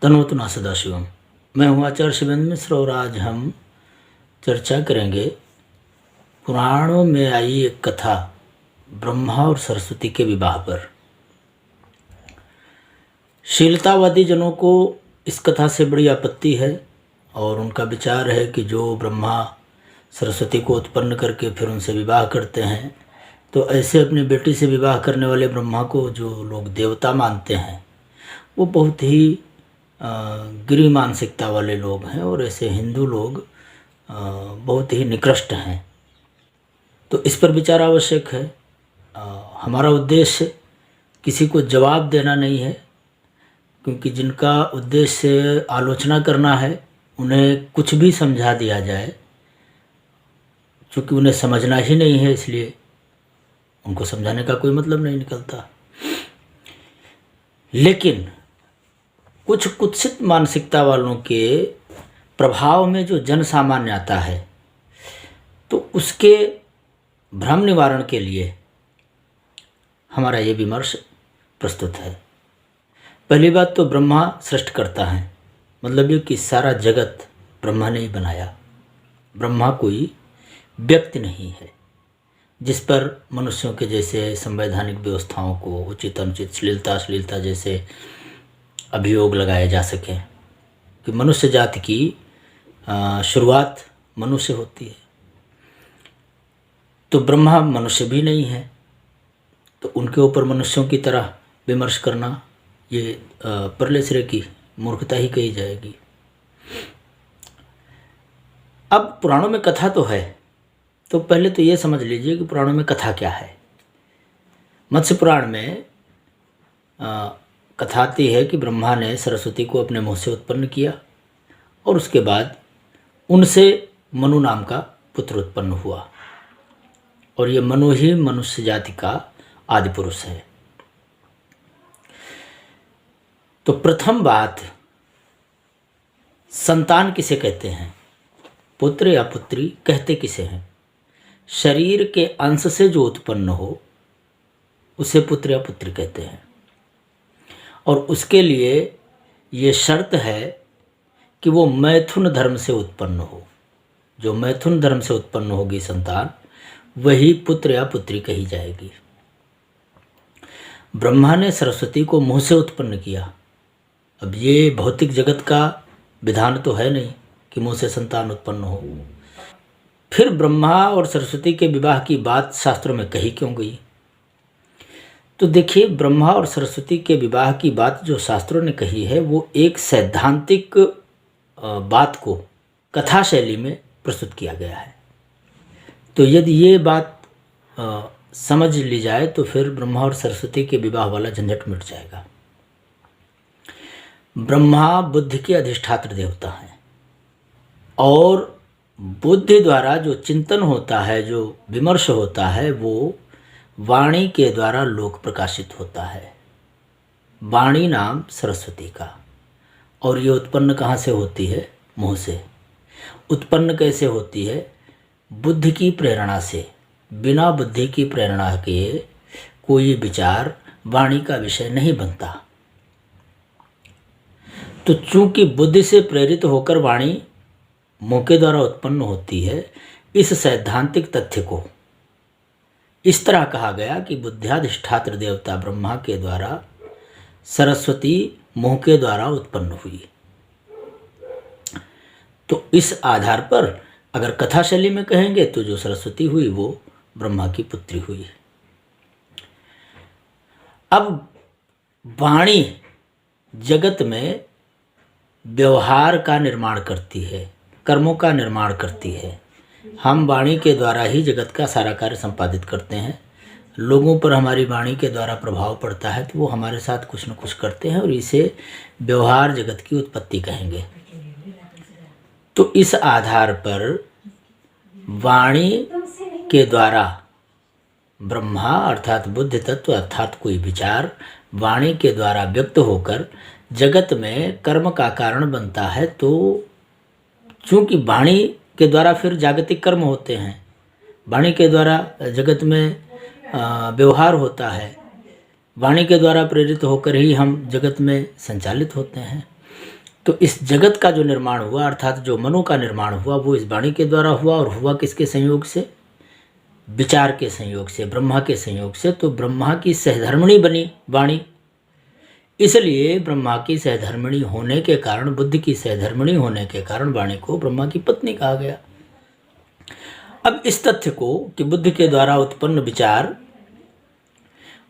तनोतना सदाशिवम। मैं हूँ आचार्य शिवेंद्र मिश्र और आज हम चर्चा करेंगे पुराणों में आई एक कथा ब्रह्मा और सरस्वती के विवाह पर। शीलतावादी जनों को इस कथा से बड़ी आपत्ति है और उनका विचार है कि जो ब्रह्मा सरस्वती को उत्पन्न करके फिर उनसे विवाह करते हैं, तो ऐसे अपनी बेटी से विवाह करने वाले ब्रह्मा को जो लोग देवता मानते हैं वो बहुत ही गिरी मानसिकता वाले लोग हैं और ऐसे हिंदू लोग बहुत ही निकृष्ट हैं। तो इस पर विचार आवश्यक है। हमारा उद्देश्य किसी को जवाब देना नहीं है, क्योंकि जिनका उद्देश्य आलोचना करना है उन्हें कुछ भी समझा दिया जाए, क्योंकि उन्हें समझना ही नहीं है, इसलिए उनको समझाने का कोई मतलब नहीं निकलता। लेकिन कुछ कुत्सित मानसिकता वालों के प्रभाव में जो जन सामान्य आता है, तो उसके भ्रम निवारण के लिए हमारा ये विमर्श प्रस्तुत है। पहली बात तो ब्रह्मा सृष्टि करता है, मतलब ये कि सारा जगत ब्रह्मा ने ही बनाया। ब्रह्मा कोई व्यक्ति नहीं है जिस पर मनुष्यों के जैसे संवैधानिक व्यवस्थाओं को उचित अनुचित, श्लीलता अश्लीलता जैसे अभियोग लगाए जा सकें, कि मनुष्य जाति की शुरुआत मनुष्य होती है। तो ब्रह्मा मनुष्य भी नहीं है, तो उनके ऊपर मनुष्यों की तरह विमर्श करना ये परले सिरे की मूर्खता ही कही जाएगी। अब पुराणों में कथा तो है, तो पहले तो ये समझ लीजिए कि पुराणों में कथा क्या है। मत्स्य पुराण में कथा आती है कि ब्रह्मा ने सरस्वती को अपने मुँह से उत्पन्न किया और उसके बाद उनसे मनु नाम का पुत्र उत्पन्न हुआ, और ये मनु ही मनुष्य जाति का आदि पुरुष है। तो प्रथम बात, संतान किसे कहते हैं, पुत्र या पुत्री कहते किसे हैं? शरीर के अंश से जो उत्पन्न हो उसे पुत्र या पुत्री कहते हैं, और उसके लिए ये शर्त है कि वो मैथुन धर्म से उत्पन्न हो। जो मैथुन धर्म से उत्पन्न होगी संतान, वही पुत्र या पुत्री कही जाएगी। ब्रह्मा ने सरस्वती को मुंह से उत्पन्न किया। अब ये भौतिक जगत का विधान तो है नहीं कि मुंह से संतान उत्पन्न हो। फिर ब्रह्मा और सरस्वती के विवाह की बात शास्त्रों में कही क्यों गई? तो देखिए, ब्रह्मा और सरस्वती के विवाह की बात जो शास्त्रों ने कही है वो एक सैद्धांतिक बात को कथा शैली में प्रस्तुत किया गया है। तो यदि ये बात समझ ली जाए तो फिर ब्रह्मा और सरस्वती के विवाह वाला झंझट मिट जाएगा। ब्रह्मा बुद्धि के अधिष्ठात्र देवता हैं, और बुद्धि द्वारा जो चिंतन होता है, जो विमर्श होता है, वो वाणी के द्वारा लोक प्रकाशित होता है। वाणी नाम सरस्वती का, और ये उत्पन्न कहाँ से होती है? मुँह से। उत्पन्न कैसे होती है? बुद्धि की प्रेरणा से। बिना बुद्धि की प्रेरणा के कोई विचार वाणी का विषय नहीं बनता। तो चूंकि बुद्धि से प्रेरित होकर वाणी मुँह के द्वारा उत्पन्न होती है, इस सैद्धांतिक तथ्य को इस तरह कहा गया कि बुद्ध्याधिष्ठात्र देवता ब्रह्मा के द्वारा सरस्वती मुँह के द्वारा उत्पन्न हुई। तो इस आधार पर अगर कथा शैली में कहेंगे तो जो सरस्वती हुई वो ब्रह्मा की पुत्री हुई। अब वाणी जगत में व्यवहार का निर्माण करती है, कर्मों का निर्माण करती है। हम वाणी के द्वारा ही जगत का सारा कार्य संपादित करते हैं। लोगों पर हमारी वाणी के द्वारा प्रभाव पड़ता है तो वो हमारे साथ कुछ न कुछ करते हैं, और इसे व्यवहार जगत की उत्पत्ति कहेंगे। तो इस आधार पर वाणी के द्वारा ब्रह्मा अर्थात बुद्धि तत्व अर्थात कोई विचार वाणी के द्वारा व्यक्त होकर जगत में कर्म का कारण बनता है। तो चूँकि वाणी के द्वारा फिर जागतिक कर्म होते हैं, वाणी के द्वारा जगत में व्यवहार होता है, वाणी के द्वारा प्रेरित होकर ही हम जगत में संचालित होते हैं। तो इस जगत का जो निर्माण हुआ अर्थात जो मनो का निर्माण हुआ वो इस वाणी के द्वारा हुआ, और हुआ किसके संयोग से? विचार के संयोग से, ब्रह्मा के संयोग से। तो ब्रह्मा की सहधर्मिणी बनी वाणी, इसलिए ब्रह्मा की सहधर्मिणी होने के कारण, बुद्ध की सहधर्मिणी होने के कारण वाणी को ब्रह्मा की पत्नी कहा गया। अब इस तथ्य को कि बुद्ध के द्वारा उत्पन्न विचार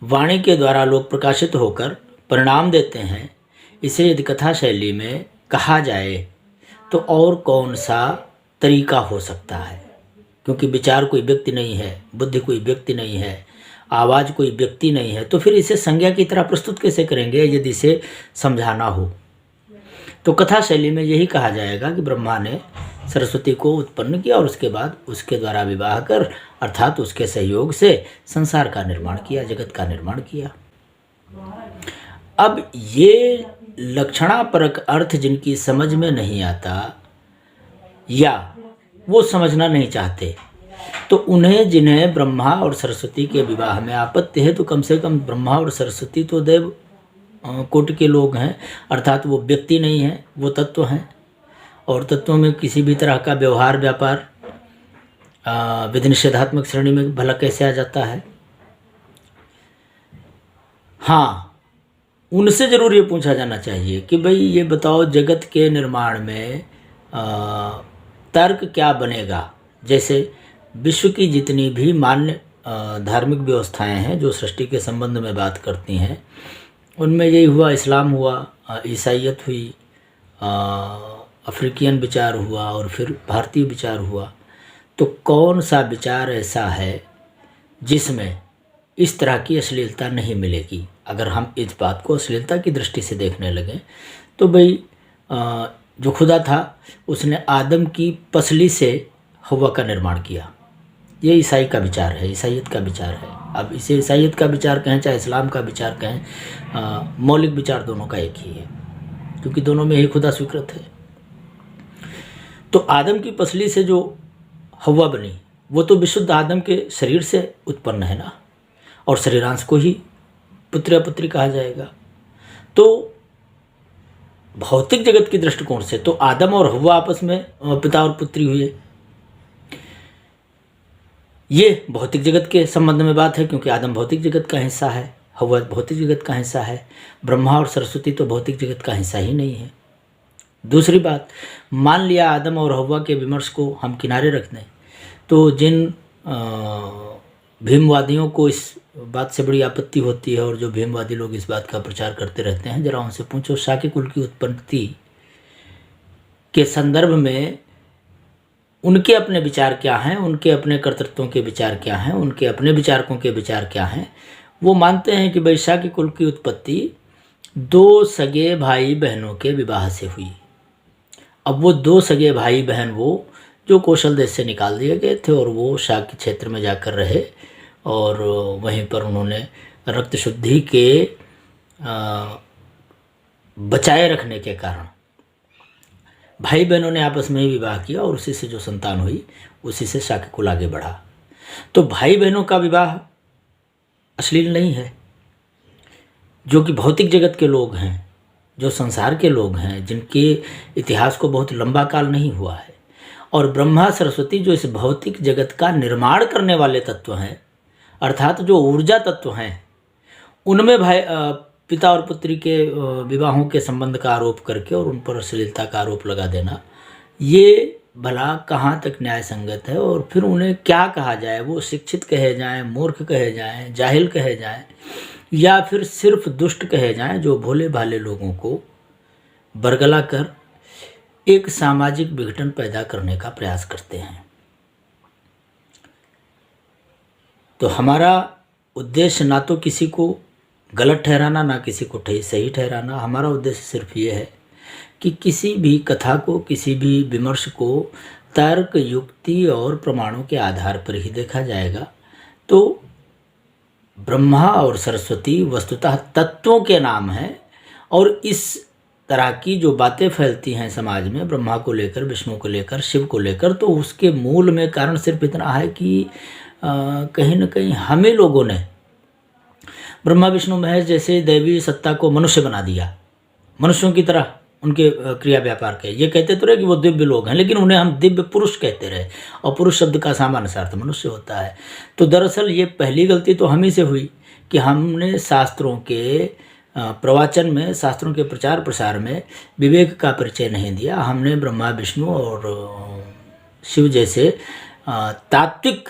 वाणी के द्वारा लोक प्रकाशित होकर परिणाम देते हैं, इसे यदि कथा शैली में कहा जाए तो और कौन सा तरीका हो सकता है? क्योंकि विचार कोई व्यक्ति नहीं है, बुद्धि कोई व्यक्ति नहीं है, आवाज़ कोई व्यक्ति नहीं है, तो फिर इसे संज्ञा की तरह प्रस्तुत कैसे करेंगे यदि इसे समझाना हो? तो कथा शैली में यही कहा जाएगा कि ब्रह्मा ने सरस्वती को उत्पन्न किया और उसके बाद उसके द्वारा विवाह कर अर्थात उसके सहयोग से संसार का निर्माण किया, जगत का निर्माण किया। अब ये लक्षणापरक अर्थ जिनकी समझ में नहीं आता या वो समझना नहीं चाहते, तो उन्हें, जिन्हें ब्रह्मा और सरस्वती के विवाह में आपत्ति है, तो कम से कम ब्रह्मा और सरस्वती तो देव कोटि के लोग हैं, अर्थात वो व्यक्ति नहीं हैं, वो तत्व हैं। और तत्वों में किसी भी तरह का व्यवहार व्यापार विधि निषेधात्मक श्रेणी में भला कैसे आ जाता है? हाँ, उनसे ज़रूर ये पूछा जाना चाहिए कि भाई ये बताओ, जगत के निर्माण में तर्क क्या बनेगा? जैसे विश्व की जितनी भी मान्य धार्मिक व्यवस्थाएं हैं जो सृष्टि के संबंध में बात करती हैं, उनमें यही हुआ, इस्लाम हुआ, ईसाइयत हुई, अफ्रीकियन विचार हुआ और फिर भारतीय विचार हुआ। तो कौन सा विचार ऐसा है जिसमें इस तरह की अश्लीलता नहीं मिलेगी? अगर हम इस बात को अश्लीलता की दृष्टि से देखने लगें तो भाई जो खुदा था उसने आदम की पसली से हव्वा का निर्माण किया, ये ईसाई का विचार है, ईसाइयत का विचार है। अब इसे ईसाइयत का विचार कहें चाहे इस्लाम का विचार कहें, मौलिक विचार दोनों का एक ही है, क्योंकि दोनों में ही खुदा स्वीकृत है। तो आदम की पसली से जो हव्वा बनी वो तो विशुद्ध आदम के शरीर से उत्पन्न है ना, और शरीरांश को ही पुत्र या पुत्री कहा जाएगा। तो भौतिक जगत के दृष्टिकोण से तो आदम और हव्वा आपस में पिता और पुत्री हुए, ये भौतिक जगत के संबंध में बात है, क्योंकि आदम भौतिक जगत का हिस्सा है, हव्वा भौतिक जगत का हिस्सा है। ब्रह्मा और सरस्वती तो भौतिक जगत का हिस्सा ही नहीं है। दूसरी बात, मान लिया आदम और हव्वा के विमर्श को हम किनारे रख दें, तो जिन भीमवादियों को इस बात से बड़ी आपत्ति होती है और जो भीमवादी लोग इस बात का प्रचार करते रहते हैं, जरा उनसे पूछो शाक्य कुल की उत्पत्ति के संदर्भ में उनके अपने विचार क्या हैं, उनके अपने कर्तृत्वों के विचार क्या हैं, उनके अपने विचारकों के विचार क्या हैं। वो मानते हैं कि भाई शाक्य कुल की उत्पत्ति दो सगे भाई बहनों के विवाह से हुई। अब वो दो सगे भाई बहन वो जो कौशल देश से निकाल दिए गए थे और वो शाक्य क्षेत्र में जाकर रहे और वहीं पर उन्होंने रक्त शुद्धि के बचाए रखने के कारण भाई बहनों ने आपस में ही विवाह किया और उसी से जो संतान हुई उसी से शाक्य कुल आगे बढ़ा। तो भाई बहनों का विवाह अश्लील नहीं है। जो कि भौतिक जगत के लोग हैं, जो संसार के लोग हैं, जिनके इतिहास को बहुत लंबा काल नहीं हुआ है, और ब्रह्मा सरस्वती जो इस भौतिक जगत का निर्माण करने वाले तत्व हैं, अर्थात जो ऊर्जा तत्व हैं, उनमें भाई पिता और पुत्री के विवाहों के संबंध का आरोप करके और उन पर अश्लीलता का आरोप लगा देना, ये भला कहाँ तक न्याय संगत है? और फिर उन्हें क्या कहा जाए? वो शिक्षित कहे जाएं, मूर्ख कहे जाएं, जाहिल कहे जाएं, या फिर सिर्फ दुष्ट कहे जाएं, जो भोले भाले लोगों को बरगला कर एक सामाजिक विघटन पैदा करने का प्रयास करते हैं। तो हमारा उद्देश्य ना तो किसी को गलत ठहराना, ना किसी को सही ठहराना। हमारा उद्देश्य सिर्फ ये है कि किसी भी कथा को, किसी भी विमर्श को तर्क, युक्ति और प्रमाणों के आधार पर ही देखा जाएगा। तो ब्रह्मा और सरस्वती वस्तुतः तत्वों के नाम हैं, और इस तरह की जो बातें फैलती हैं समाज में ब्रह्मा को लेकर, विष्णु को लेकर, शिव को लेकर, तो उसके मूल में कारण सिर्फ इतना है कि कहीं न कहीं हमें लोगों ने ब्रह्मा विष्णु महेश जैसे दैवी सत्ता को मनुष्य बना दिया, मनुष्यों की तरह उनके क्रिया व्यापार के। ये कहते तो रहे कि वो दिव्य लोग हैं, लेकिन उन्हें हम दिव्य पुरुष कहते रहे, और पुरुष शब्द का सामान्य अर्थ मनुष्य होता है। तो दरअसल ये पहली गलती तो हम ही से हुई कि हमने शास्त्रों के प्रवचन में, शास्त्रों के प्रचार प्रसार में विवेक का परिचय नहीं दिया। हमने ब्रह्मा विष्णु और शिव जैसे तात्विक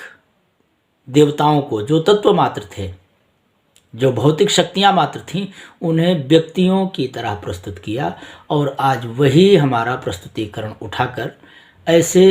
देवताओं को, जो तत्व मात्र थे, जो भौतिक शक्तियाँ मात्र थीं, उन्हें व्यक्तियों की तरह प्रस्तुत किया। और आज वही हमारा प्रस्तुतिकरण उठाकर ऐसे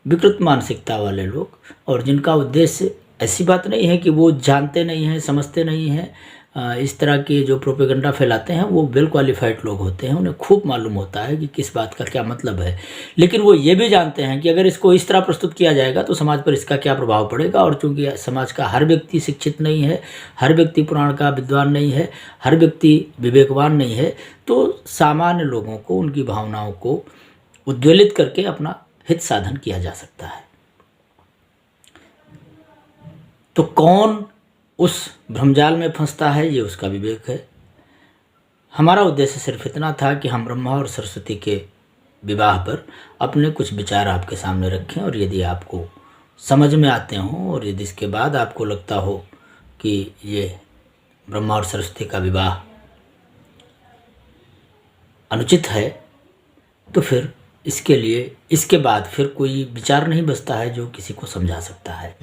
विकृत मानसिकता वाले लोग, और जिनका उद्देश्य, ऐसी बात नहीं है कि वो जानते नहीं हैं, समझते नहीं हैं, इस तरह के जो प्रोपेगेंडा फैलाते हैं वो वेल क्वालिफाइड लोग होते हैं, उन्हें खूब मालूम होता है कि किस बात का क्या मतलब है। लेकिन वो ये भी जानते हैं कि अगर इसको इस तरह प्रस्तुत किया जाएगा तो समाज पर इसका क्या प्रभाव पड़ेगा। और चूंकि समाज का हर व्यक्ति शिक्षित नहीं है, हर व्यक्ति पुराण का विद्वान नहीं है, हर व्यक्ति विवेकवान नहीं है, तो सामान्य लोगों को, उनकी भावनाओं को उद्वेलित करके अपना हित साधन किया जा सकता है। तो कौन उस भ्रमजाल में फंसता है, ये उसका विवेक है। हमारा उद्देश्य सिर्फ इतना था कि हम ब्रह्मा और सरस्वती के विवाह पर अपने कुछ विचार आपके सामने रखें, और यदि आपको समझ में आते हों, और यदि इसके बाद आपको लगता हो कि ये ब्रह्मा और सरस्वती का विवाह अनुचित है, तो फिर इसके लिए, इसके बाद फिर कोई विचार नहीं बचता है जो किसी को समझा सकता है।